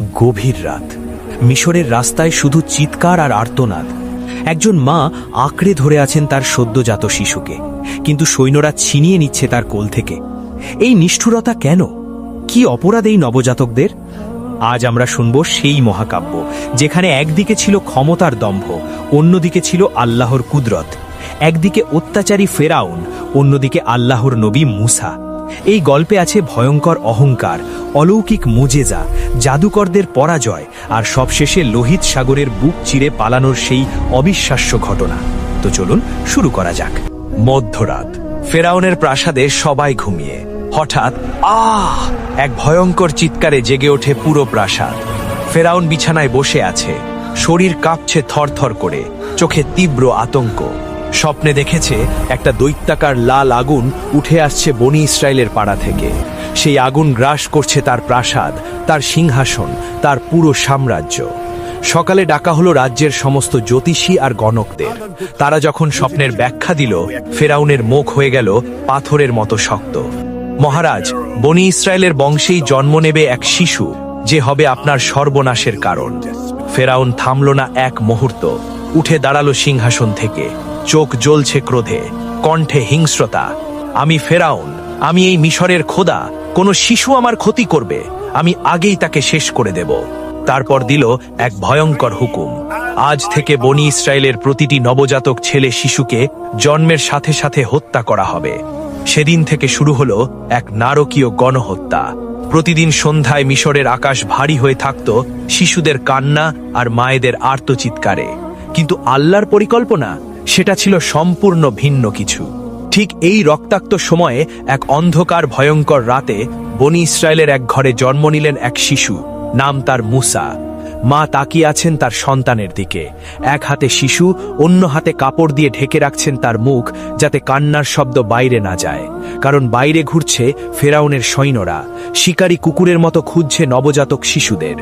গভীর রাত। মিশরের রাস্তায় শুধু চিৎকার আর আর্তনাদ। একজন মা আঁকড়ে ধরে আছেন তার সদ্যজাত শিশুকে, কিন্তু সৈন্যরা ছিনিয়ে নিচ্ছে তার কোল থেকে। এই নিষ্ঠুরতা কেন? কি অপরাধ এই নবজাতকদের? আজ আমরা শুনব সেই মহাকাব্য যেখানে একদিকে ছিল ক্ষমতার দম্ভ, অন্যদিকে ছিল আল্লাহর কুদরত। একদিকে অত্যাচারী ফেরাউন, অন্যদিকে আল্লাহর নবী মুসা। এই গল্পে আছে ভয়ঙ্কর অহংকার, অলৌকিক মুজেজা, জাদুকরদের পরাজয়, আর সবশেষে লোহিত সাগরের বুক চিরে পালানোর সেই অবিশ্বাস্য ঘটনা। তো চলুন শুরু করা যাক। মধ্যরাত, ফেরাউনের প্রাসাদে সবাই ঘুমিয়ে। হঠাৎ এক ভয়ঙ্কর চিৎকারে জেগে ওঠে পুরো প্রাসাদ। ফেরাউন বিছানায় বসে আছে, শরীর কাঁপছে থরথর করে, চোখে তীব্র আতঙ্ক। স্বপ্নে দেখেছে একটা দৈত্যাকার লাল আগুন উঠে আসছে বনি ইসরায়েলের পাড়া থেকে। সেই আগুন গ্রাস করছে তার প্রাসাদ, তার সিংহাসন, তার পুরো সাম্রাজ্য। সকালে ডাকা হলো রাজ্যের সমস্ত জ্যোতিষী আর গণকদের। তারা যখন স্বপ্নের ব্যাখ্যা দিল, ফেরাউনের মুখ হয়ে গেল পাথরের মতো শক্ত। মহারাজ, বনি ইসরায়েলের বংশেই জন্ম নেবে এক শিশু, যে হবে আপনার সর্বনাশের কারণ। ফেরাউন থামল না এক মুহূর্ত, উঠে দাঁড়ালো সিংহাসন থেকে, চোখ জ্বলছে ক্রোধে, কণ্ঠে হিংস্রতা। আমি ফেরাউন, আমি এই মিশরের খোদা। কোনো শিশু আমার ক্ষতি করবে, আমি আগেই তাকে শেষ করে দেব। তারপর দিল এক ভয়ঙ্কর হুকুম। আজ থেকে বনি ইসরায়েলের প্রতিটি নবজাতক ছেলে শিশুকে জন্মের সাথে সাথে হত্যা করা হবে। সেদিন থেকে শুরু হলো এক নারকীয় গণহত্যা। প্রতিদিন সন্ধ্যায় মিশরের আকাশ ভারী হয়ে থাকত শিশুদের কান্না আর মায়েদের আর্তচিৎকারে। কিন্তু আল্লাহর পরিকল্পনা, সেটা ছিল সম্পূর্ণ ভিন্ন কিছু। ঠিক এই রক্তাক্ত সময়ে এক অন্ধকার ভয়ঙ্কর রাতে বনি ইসরায়েলের এক ঘরে জন্ম নিলেন এক শিশু, নাম তার মুসা। মা তাকিয়ে আছেন তার সন্তানের দিকে, এক হাতে শিশু, অন্য হাতে কাপড় দিয়ে ঢেকে রাখছেন তার মুখ, যাতে কান্নার শব্দ বাইরে না যায়। কারণ বাইরে ঘুরছে ফেরাউনের সৈন্যরা, শিকারী কুকুরের মতো খুঁজছে নবজাতক শিশুদের।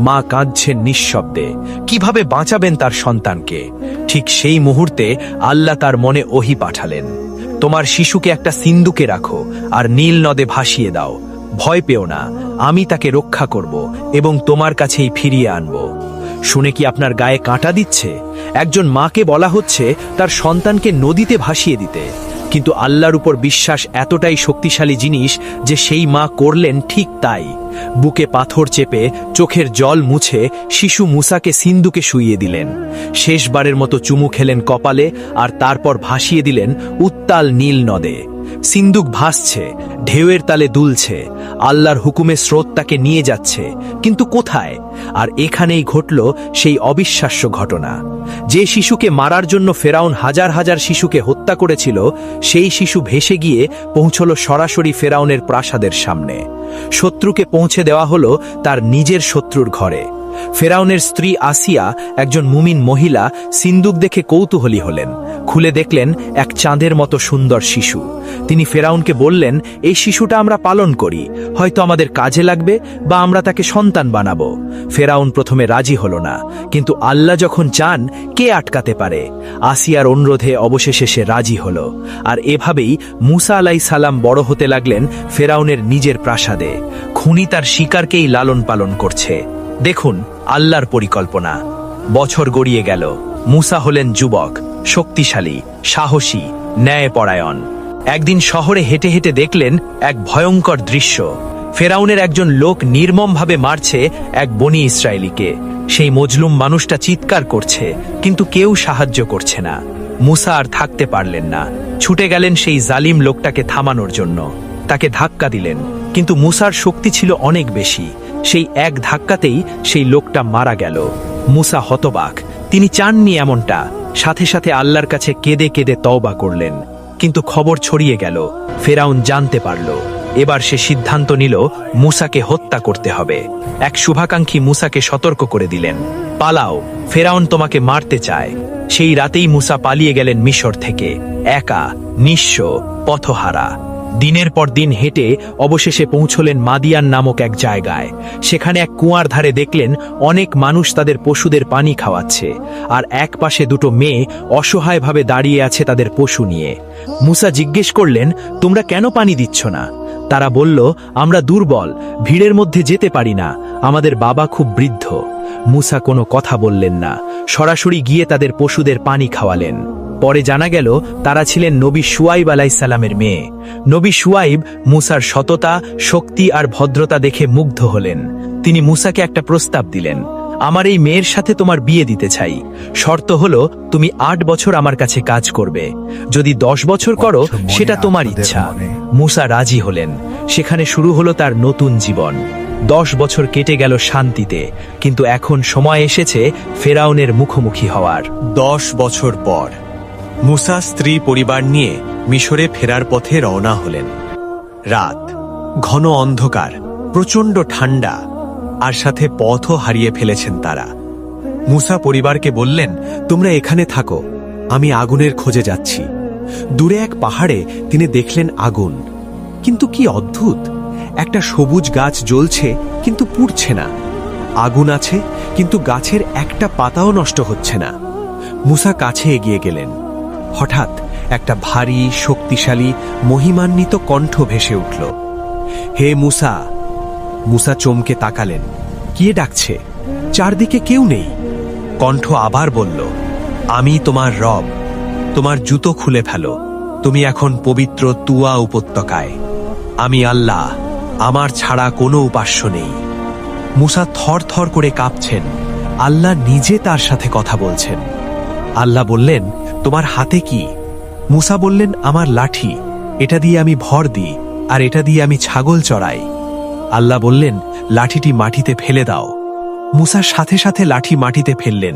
মা কাঁদছেন নিঃশব্দে, কিভাবে বাঁচাবেন তার সন্তানকে। ঠিক সেই মুহূর্তে আল্লাহ তার মনে ওহী পাঠালেন, তোমার শিশুকে একটা সিন্দুকে রাখো আর নীল নদে ভাসিয়ে দাও। ভয় পেও না, আমি তাকে রক্ষা করব এবং তোমার কাছেই ফিরিয়ে আনব। শুনে কি আপনার গায়ে কাঁটা দিচ্ছে? একজন মাকে বলা হচ্ছে তার সন্তানকে নদীতে ভাসিয়ে দিতে, কিন্তু আল্লাহর উপর বিশ্বাস এতটাই শক্তিশালী জিনিস যে সেই মা করলেন ঠিক তাই। বুকে পাথর চেপে, চোখের জল মুছে শিশু মুসাকে সিন্দুকে শুইয়ে দিলেন। শেষবারের মতো চুমু খেলেন কপালে, আর তারপর ভাসিয়ে দিলেন উত্তাল নীল নদে। সিন্দুক ভাসছে, ঢেউয়ের তালে দুলছে, আল্লাহর হুকুমে স্রোত তাকে নিয়ে যাচ্ছে, কিন্তু কোথায়? আর এখানেই ঘটল সেই অবিশ্বাস্য ঘটনা। যে শিশুকে মারার জন্য ফেরাউন হাজার হাজার শিশুকে হত্যা করেছিল, সেই শিশু ভেসে গিয়ে পৌঁছল সরাসরি ফেরাউনের প্রাসাদের সামনে। শত্রুকে পৌঁছে দেওয়া হলো তার নিজের শত্রুর ঘরে। ফেরাউনের স্ত্রী আসিয়া, একজন মুমিন মহিলা, সিন্দুক দেখে কৌতূহলী হলেন। খুলে দেখলেন এক চাঁদের মতো সুন্দর শিশু। তিনি ফেরাউনকে বললেন, এই শিশুটা আমরা পালন করি, হয়তো আমাদের কাজে লাগবে বা আমরা তাকে সন্তান বানাবো। ফেরাউন প্রথমে রাজি হলো না, কিন্তু আল্লাহ যখন চান, কে আটকাতে পারে? আসিয়ার অনুরোধে অবশেষে সে রাজি হলো। আর এভাবেই মুসা আলাইহিস সালাম বড় হতে লাগলেন ফেরাউনের নিজের প্রাসাদে। খুনি তার শিকারকেই লালন পালন করছে। দেখুন আল্লাহর পরিকল্পনা। বছর গড়িয়ে গেল। মুসা হলেন যুবক, শক্তিশালী, সাহসী, ন্যায়পরায়ণ। একদিন শহরে হেঁটে হেঁটে দেখলেন এক ভয়ঙ্কর দৃশ্য। ফেরাউনের একজন লোক নির্মমভাবে মারছে এক বনি ইসরায়েলীকে। সেই মজলুম মানুষটা চিৎকার করছে, কিন্তু কেউ সাহায্য করছে না। মুসা আর থাকতে পারলেন না, ছুটে গেলেন সেই জালিম লোকটাকে থামানোর জন্য। তাকে ধাক্কা দিলেন, কিন্তু মুসার শক্তি ছিল অনেক বেশি। সেই এক ধাক্কাতেই সেই লোকটা মারা গেল। মুসা হতবাক, তিনি চাননি এমনটা। সাথে সাথে আল্লাহর কাছে কেঁদে কেঁদে তওবা করলেন। কিন্তু খবর ছড়িয়ে গেল, ফেরাউন জানতে পারল। এবার সে সিদ্ধান্ত নিল মুসাকে হত্যা করতে হবে। এক শুভাকাঙ্ক্ষী মুসাকে সতর্ক করে দিলেন, পালাও, ফেরাউন তোমাকে মারতে চায়। সেই রাতেই মুসা পালিয়ে গেলেন মিশর থেকে, একা, নিঃস্ব, পথহারা। দিনের পর দিন হেঁটে অবশেষে পৌঁছলেন মাদিয়ান নামক এক জায়গায়। সেখানে এক কুয়ার ধারে দেখলেন অনেক মানুষ তাদের পশুদের পানি খাওয়াচ্ছে, আর এক পাশে দুটো মেয়ে অসহায়ভাবে দাঁড়িয়ে আছে তাদের পশু নিয়ে। মুসা জিজ্ঞেস করলেন, তোমরা কেন পানি দিচ্ছ না? তারা বলল, আমরা দুর্বল, ভিড়ের মধ্যে যেতে পারি না, আমাদের বাবা খুব বৃদ্ধ। মুসা কোনো কথা বললেন না, সরাসরি গিয়ে তাদের পশুদের পানি খাওয়ালেন। পরে জানা গেল তারা ছিলেন নবী শুয়াইব আলাইসাল্লামের মেয়ে। নবী শুয়াইব মুসার সততা, শক্তি আর ভদ্রতা দেখে মুগ্ধ হলেন। তিনি মুসাকে একটা প্রস্তাব দিলেন, আমার এই মেয়ের সাথে তোমার বিয়ে দিতে চাই। শর্ত হলো তুমি 8 বছর আমার কাছে কাজ করবে, যদি 10 বছর করো সেটা তোমার ইচ্ছা। মুসা রাজি হলেন। সেখানে শুরু হলো তার নতুন জীবন। 10 বছর কেটে গেল শান্তিতে, কিন্তু এখন সময় এসেছে ফেরাউনের মুখোমুখি হওয়ার। 10 বছর পর মুসা স্ত্রী পরিবার নিয়ে মিশরে ফেরার পথে রওনা হলেন। রাত, ঘন অন্ধকার, প্রচণ্ড ঠান্ডা, আর সাথে পথও হারিয়ে ফেলেছেন তারা। মুসা পরিবারকে বললেন, তোমরা এখানে থাকো, আমি আগুনের খোঁজে যাচ্ছি। দূরে এক পাহাড়ে তিনি দেখলেন আগুন, কিন্তু কি অদ্ভুত, একটা সবুজ গাছ জ্বলছে কিন্তু পুড়ছে না। আগুন আছে কিন্তু গাছের একটা পাতাও নষ্ট হচ্ছে না। মুসা কাছে এগিয়ে গেলেন। হঠাৎ একটা ভারী, শক্তিশালী, মহিমান্বিত কণ্ঠ ভেসে উঠল, হে মুসা! মুসা চমকে তাকালেন। কে ডাকছে? চারদিকে কেউ নেই। কণ্ঠ আবার বলল, আমি তোমার রব, তোমার জুতো খুলে ফেলো, তুমি এখন পবিত্র তুয়া উপত্যকায়। আমি আল্লাহ, আমার ছাড়া কোনো উপাস্য নেই। মুসা থর থর করে কাঁপছেন। আল্লাহ নিজে তার সাথে কথা বলছেন। আল্লাহ বললেন, তোমার হাতে কি? মুসা বললেন, আমার লাঠি, এটা দিয়ে আমি ভর দিই, আর এটা দিয়ে আমি ছাগল চড়াই। আল্লাহ বললেন, লাঠিটি মাটিতে ফেলে দাও। মুসা সাথে সাথে লাঠি মাটিতে ফেললেন,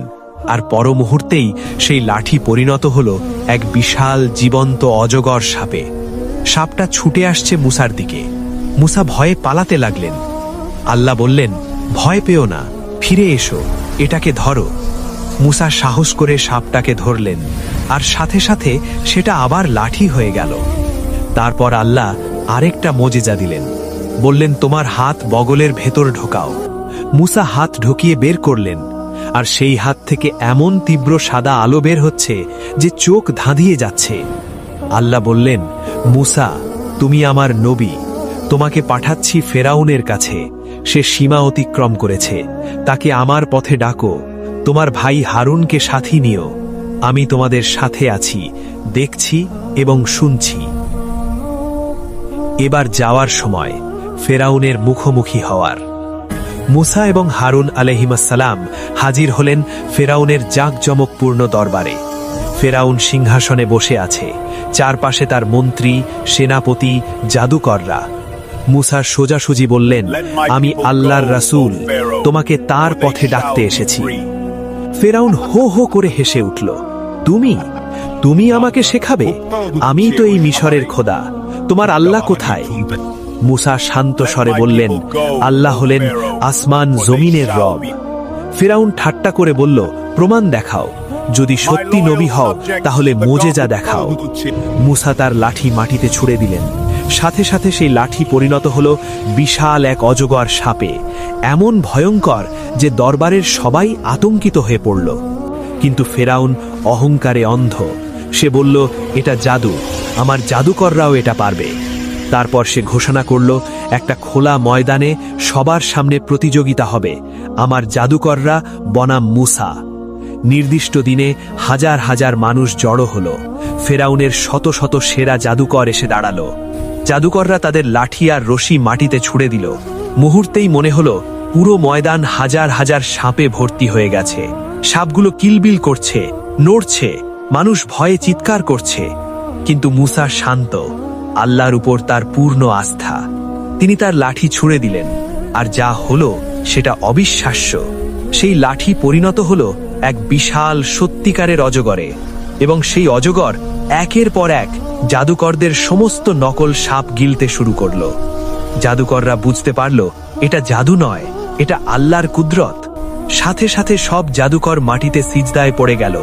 আর পর মুহূর্তেই সেই লাঠি পরিণত হল এক বিশাল জীবন্ত অজগর সাপে। সাপটা ছুটে আসছে মুসার দিকে। মুসা ভয়ে পালাতে লাগলেন। আল্লাহ বললেন, ভয় পেও না, ফিরে এসো, এটাকে ধরো। মুসা সাহস করে সাপটাকে ধরলেন, আর সাথে সাথে সেটা আবার লাঠি হয়ে গেল। তারপর আল্লাহ আরেকটা মোজেজা দিলেন, বললেন, তোমার হাত বগলের ভেতর ঢোকাও। মুসা হাত ঢুকিয়ে বের করলেন, আর সেই হাত থেকে এমন তীব্র সাদা আলো বের হচ্ছে যে চোখ ধাঁধিয়ে যাচ্ছে। আল্লাহ বললেন, মুসা, তুমি আমার নবী, তোমাকে পাঠাচ্ছি ফেরাউনের কাছে। সে সীমা অতিক্রম করেছে, তাকে আমার পথে ডাকো। তোমার ভাই হারুনকে সাথী নিও। আমি তোমাদের সাথে আছি, দেখছি এবং শুনছি। এবার যাওয়ার সময় ফেরাউনের মুখোমুখি হওয়ার। মুসা এবং হারুন আলাইহিসসালাম হাজির হলেন ফেরাউনের জাঁকজমকপূর্ণ দরবারে। ফেরাউন সিংহাসনে বসে আছে, চারপাশে তার মন্ত্রী, সেনাপতি, জাদুকররা। মুসা সোজাসুজি বললেন, আমি আল্লাহর রাসূল, তোমাকে তার পথে ডাকতে এসেছি। ফেরাউন হো হো করে হেসে উঠল, তুমি তুমি আমাকে শেখাবে? আমি তো এই মিশরের খোদা, তোমার আল্লাহ কোথায়? মুসা শান্ত স্বরে বললেন, আল্লাহ হলেন আসমান জমিনের রব। ফেরাউন ঠাট্টা করে বলল, প্রমাণ দেখাও, যদি সত্যি নবী হও তাহলে মোজেজা দেখাও। মুসা তার লাঠি মাটিতে ছুঁড়ে দিলেন। সাথে সাথে সেই লাঠি পরিণত হল বিশাল এক অজগর সাপে, এমন ভয়ঙ্কর যে দরবারের সবাই আতঙ্কিত হয়ে পড়ল। কিন্তু ফেরাউন অহংকারে অন্ধ। সে বলল, এটা জাদু, আমার জাদুকররাও এটা পারবে। তারপর সে ঘোষণা করল, একটা খোলা ময়দানে সবার সামনে প্রতিযোগিতা হবে, আমার জাদুকররা বনাম মুসা। নির্দিষ্ট দিনে হাজার হাজার মানুষ জড়ো হল। ফেরাউনের শত শত সেরা জাদুকর এসে দাঁড়ালো। জাদুকররা তাদের লাঠি আর রশি মাটিতে ছুঁড়ে দিল। মুহূর্তেই মনে হলো পুরো ময়দান হাজার হাজার সাপে ভর্তি হয়ে গেছে। সাপগুলো কিলবিল করছে, নড়ছে, মানুষ ভয়ে চিৎকার করছে। কিন্তু মুসা শান্ত, আল্লাহর উপর তার পূর্ণ আস্থা। তিনি তার লাঠি ছুঁড়ে দিলেন, আর যা হলো সেটা অবিশ্বাস্য। সেই লাঠি পরিণত হলো এক বিশাল সত্যিকারের অজগরে, এবং সেই অজগর একের পর এক জাদুকরদের সমস্ত নকল সাপ গিলতে শুরু করল। জাদুকররা বুঝতে পারল এটা জাদু নয়, এটা আল্লাহর কুদরত। সাথে সাথে সব জাদুকর মাটিতে সিজদায় পড়ে গেল।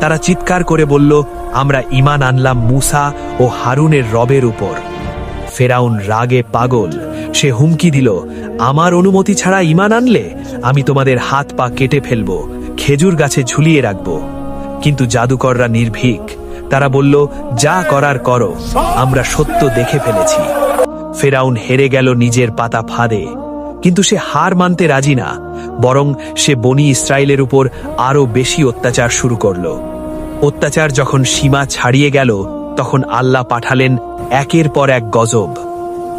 তারা চিৎকার করে বলল, আমরা ঈমান আনলাম মুসা ও হারুনের রবের উপর। ফেরাউন রাগে পাগল। সে হুমকি দিল, আমার অনুমতি ছাড়া ঈমান আনলে আমি তোমাদের হাত পা কেটে ফেলব, খেজুর গাছে ঝুলিয়ে রাখব। কিন্তু জাদুকররা নির্ভীক। তারা বলল, যা করার করো, আমরা সত্য দেখে ফেলেছি। ফেরাউন হেরে গেল নিজের পাতা ফাঁদে, কিন্তু সে হার মানতে রাজি না, বরং সে বনি ইসরায়েলের উপর আরো বেশি অত্যাচার শুরু করল। অত্যাচার যখন সীমা ছাড়িয়ে গেল, তখন আল্লাহ পাঠালেন একের পর এক গজব।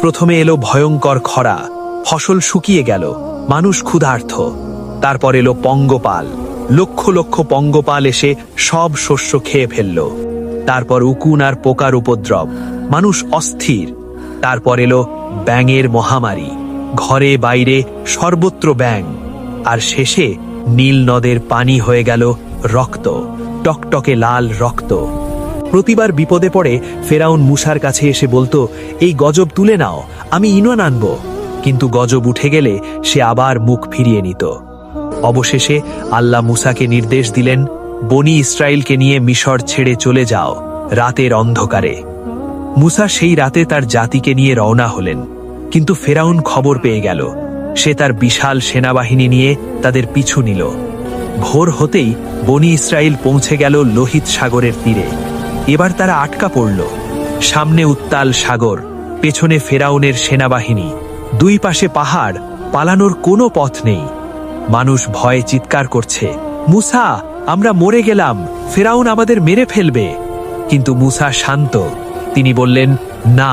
প্রথমে এলো ভয়ঙ্কর খরা, ফসল শুকিয়ে গেল, মানুষ ক্ষুধার্ত। তারপর এলো পঙ্গপাল, লক্ষ লক্ষ পঙ্গপাল এসে সব শস্য খেয়ে ফেলল। তারপর উকুন আর পোকার উপদ্রব, মানুষ অস্থির। তারপর এলো ব্যাঙের মহামারী, ঘরে বাইরে সর্বত্র ব্যাঙ। আর শেষে নীল নদের পানি হয়ে গেল রক্ত, টকটকে লাল রক্ত। প্রতিবার বিপদে পড়ে ফেরাউন মুসার কাছে এসে বলতো, এই গজব তুলে নাও, আমি ঈমান আনব। কিন্তু গজব উঠে গেলে সে আবার মুখ ফিরিয়ে নিত। অবশেষে আল্লাহ মুসাকে নির্দেশ দিলেন, বনি ইসরায়েলকে নিয়ে মিশর ছেড়ে চলে যাও রাতের অন্ধকারে। মুসা সেই রাতে তার জাতিকে নিয়ে রওনা হলেন, কিন্তু ফেরাউন খবর পেয়ে গেল। সে তার বিশাল সেনাবাহিনী নিয়ে তাদের পিছু নিল। ভোর হতেই বনি ইসরায়েল পৌঁছে গেল লোহিত সাগরের তীরে। এবার তারা আটকা পড়ল। সামনে উত্তাল সাগর, পেছনে ফেরাউনের সেনাবাহিনী, দুই পাশে পাহাড়, পালানোর কোনো পথ নেই। মানুষ ভয়ে চিৎকার করছে, মুসা, আমরা মরে গেলাম, ফেরাউন আমাদের মেরে ফেলবে। কিন্তু মুসা শান্ত। তিনি বললেন, না,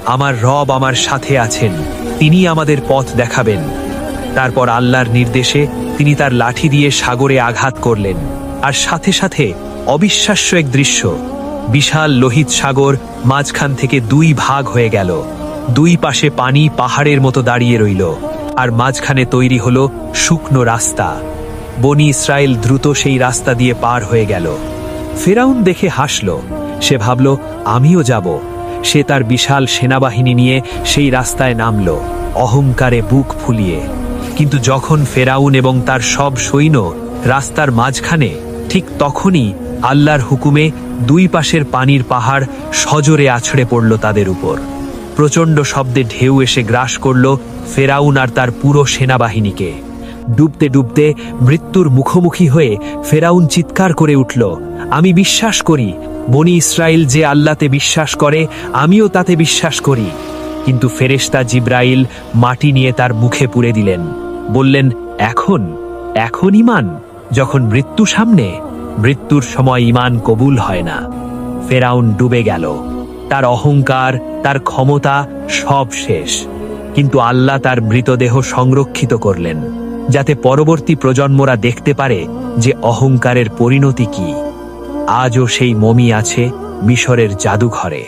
আমার রব আমার সাথে আছেন, তিনি আমাদের পথ দেখাবেন। তারপর আল্লাহর নির্দেশে তিনি তার লাঠি দিয়ে সাগরে আঘাত করলেন, আর সাথে সাথে অবিশ্বাস্য এক দৃশ্য। বিশাল লোহিত সাগর মাঝখান থেকে দুই ভাগ হয়ে গেল। দুই পাশে পানি পাহাড়ের মতো দাঁড়িয়ে রইল, আর মাঝখানে তৈরি হলো শুকনো রাস্তা। বনি ইসরায়েল দ্রুত সেই রাস্তা দিয়ে পার হয়ে গেল। ফেরাউন দেখে হাসল। সে ভাবল, আমিও যাব। সে তার বিশাল সেনাবাহিনী নিয়ে সেই রাস্তায় নামল, অহংকারে বুক ফুলিয়ে। কিন্তু যখন ফেরাউন এবং তার সব সৈন্য রাস্তার মাঝখানে, ঠিক তখনই আল্লাহর হুকুমে দুই পাশের পানির পাহাড় সজোরে আছড়ে পড়ল তাদের উপর। প্রচণ্ড শব্দে ঢেউ এসে গ্রাস করল ফেরাউন আর তার পুরো সেনাবাহিনীকে। ডুবতে ডুবতে মৃত্যুর মুখোমুখি হয়ে ফেরাউন চিৎকার করে উঠল, আমি বিশ্বাস করি, বনি ইসরায়েল যে আল্লাহতে বিশ্বাস করে, আমিও তাতে বিশ্বাস করি। কিন্তু ফেরেশতা জিব্রাইল মাটি নিয়ে তার মুখে পুরে দিলেন, বললেন, এখন ঈমান? যখন মৃত্যু সামনে? মৃত্যুর সময় ঈমান কবুল হয় না। ফেরাউন ডুবে গেল। তার অহংকার, তার ক্ষমতা সব শেষ। কিন্তু আল্লাহ তার মৃতদেহ সংরক্ষিত করলেন, যাতে পরবর্তী প্রজন্মরা দেখতে পারে যে অহংকারের পরিণতি কি। আজও সেই মমি আছে মিশরের জাদুঘরে।